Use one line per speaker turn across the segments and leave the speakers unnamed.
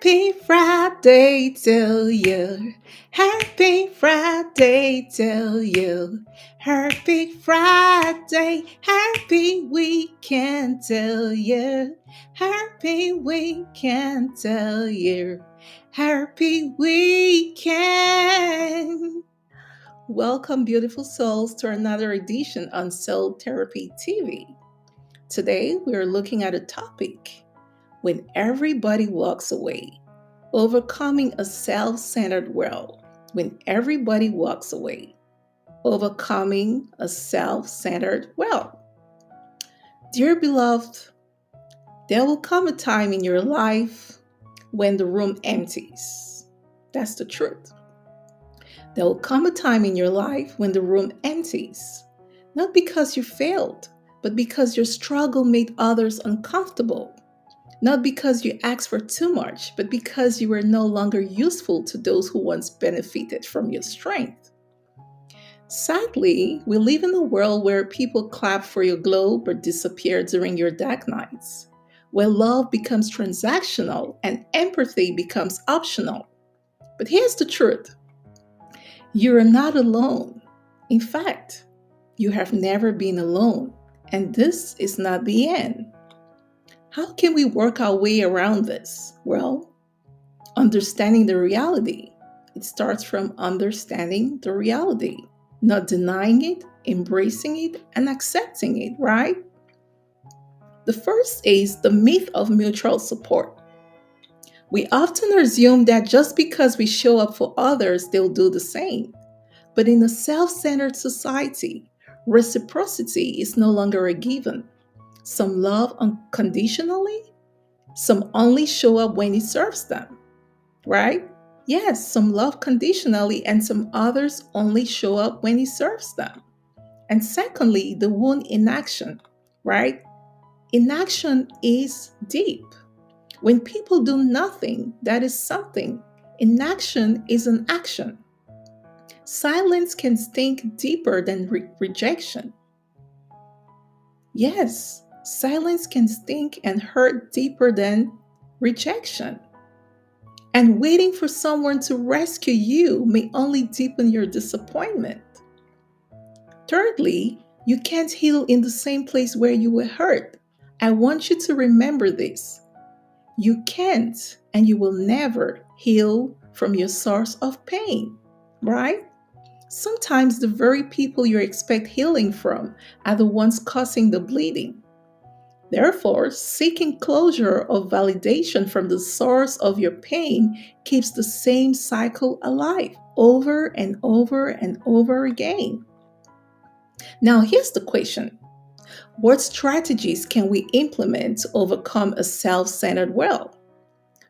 Happy Friday to you. Happy Friday to you. Happy Friday. Happy weekend to you. Happy weekend to you. Happy weekend. Welcome, beautiful souls, to another edition on Soul Therapy TV. Today, we are looking at a topic: when everybody walks away, overcoming a self centered world. When everybody walks away, overcoming a self centered world. Dear beloved, there will come a time in your life when the room empties. That's the truth. There will come a time in your life when the room empties. Not because you failed, but because your struggle made others uncomfortable. Not because you asked for too much, but because you were no longer useful to those who once benefited from your strength. Sadly, we live in a world where people clap for your glow but disappear during your dark nights, where love becomes transactional and empathy becomes optional. But here's the truth: you are not alone. In fact, you have never been alone, and this is not the end. How can we work our way around this? Well, understanding the reality. It starts from understanding the reality, not denying it, embracing it, and accepting it, right? The first is the myth of mutual support. We often assume that just because we show up for others, they'll do the same. But in a self centered society, reciprocity is no longer a given. Some love unconditionally, some only show up when it serves them, right? Yes, some love conditionally, and some others only show up when it serves them. And secondly, the wound in action, right? Inaction is deep. When people do nothing, that is something. Inaction is an action. Silence can stink deeper than rejection. Yes, silence can stink and hurt deeper than rejection. And waiting for someone to rescue you may only deepen your disappointment. Thirdly, you can't heal in the same place where you were hurt. I want you to remember this. You can't and you will never heal from your source of pain, right? Sometimes the very people you expect healing from are the ones causing the bleeding. Therefore, seeking closure or validation from the source of your pain keeps the same cycle alive over and over and over again. Now, here's the question: what strategies can we implement to overcome a self centered world?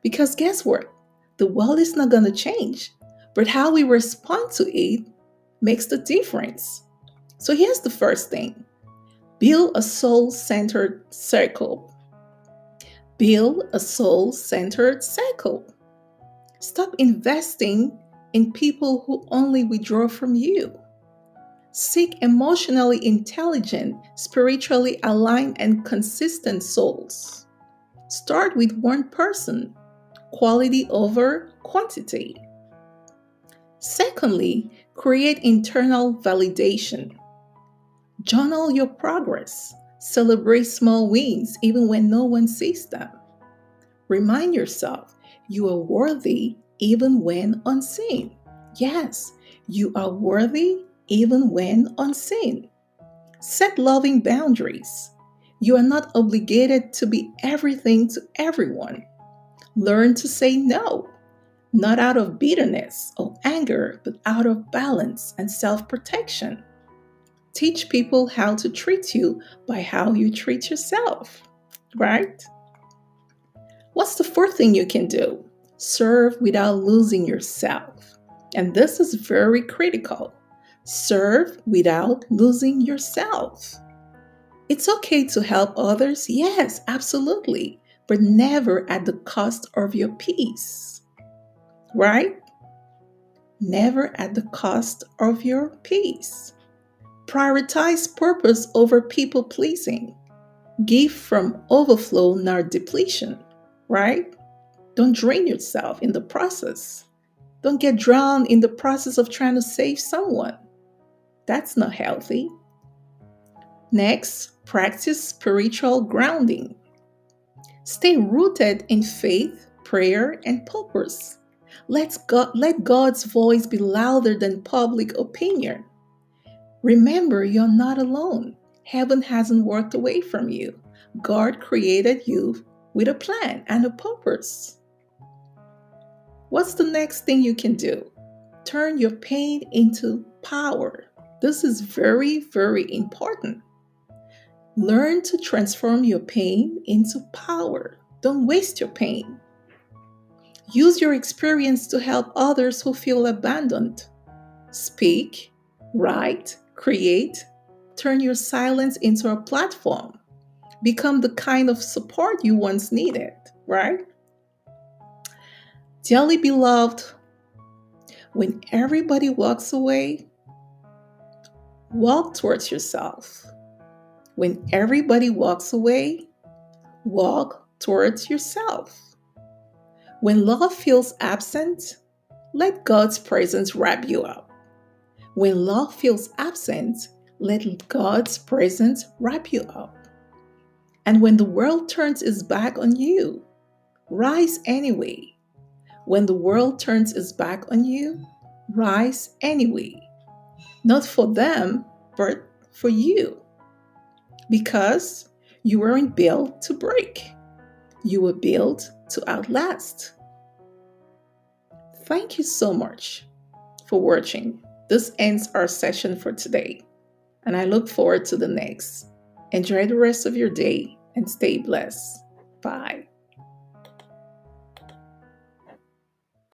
Because guess what? The world is not going to change, but how we respond to it makes the difference. So here's the first thing: build a soul centered circle. Build a soul centered circle. Stop investing in people who only withdraw from you. Seek emotionally intelligent, spiritually aligned, and consistent souls. Start with one person, quality over quantity. Secondly, create internal validation. Journal your progress. Celebrate small wins even when no one sees them. Remind yourself you are worthy even when unseen. Yes, you are worthy even when unseen. Set loving boundaries. You are not obligated to be everything to everyone. Learn to say no, not out of bitterness or anger, but out of balance and self protection. Teach people how to treat you by how you treat yourself, right? What's the fourth thing you can do? Serve without losing yourself. And this is very critical. Serve without losing yourself. It's okay to help others, yes, absolutely, but never at the cost of your peace, right? Never at the cost of your peace. Prioritize purpose over people pleasing. Give from overflow, not depletion, right? Don't drain yourself in the process. Don't get drowned in the process of trying to save someone. That's not healthy. Next, practice spiritual grounding. Stay rooted in faith, prayer, and purpose. Let God's voice be louder than public opinion. Remember, you're not alone. Heaven hasn't walked away from you. God created you with a plan and a purpose. What's the next thing you can do? Turn your pain into power. This is very, very important. Learn to transform your pain into power. Don't waste your pain. Use your experience to help others who feel abandoned. Speak, write, create. Turn your silence into a platform. Become the kind of support you once needed, right? Dearly beloved, when everybody walks away, walk towards yourself. When everybody walks away, walk towards yourself. When love feels absent, let God's presence wrap you up. When love feels absent, let God's presence wrap you up. And when the world turns its back on you, rise anyway. When the world turns its back on you, rise anyway. Not for them, but for you. Because you weren't built to break. You were built to outlast. Thank you so much for watching. This ends our session for today, and I look forward to the next. Enjoy the rest of your day and stay blessed. Bye.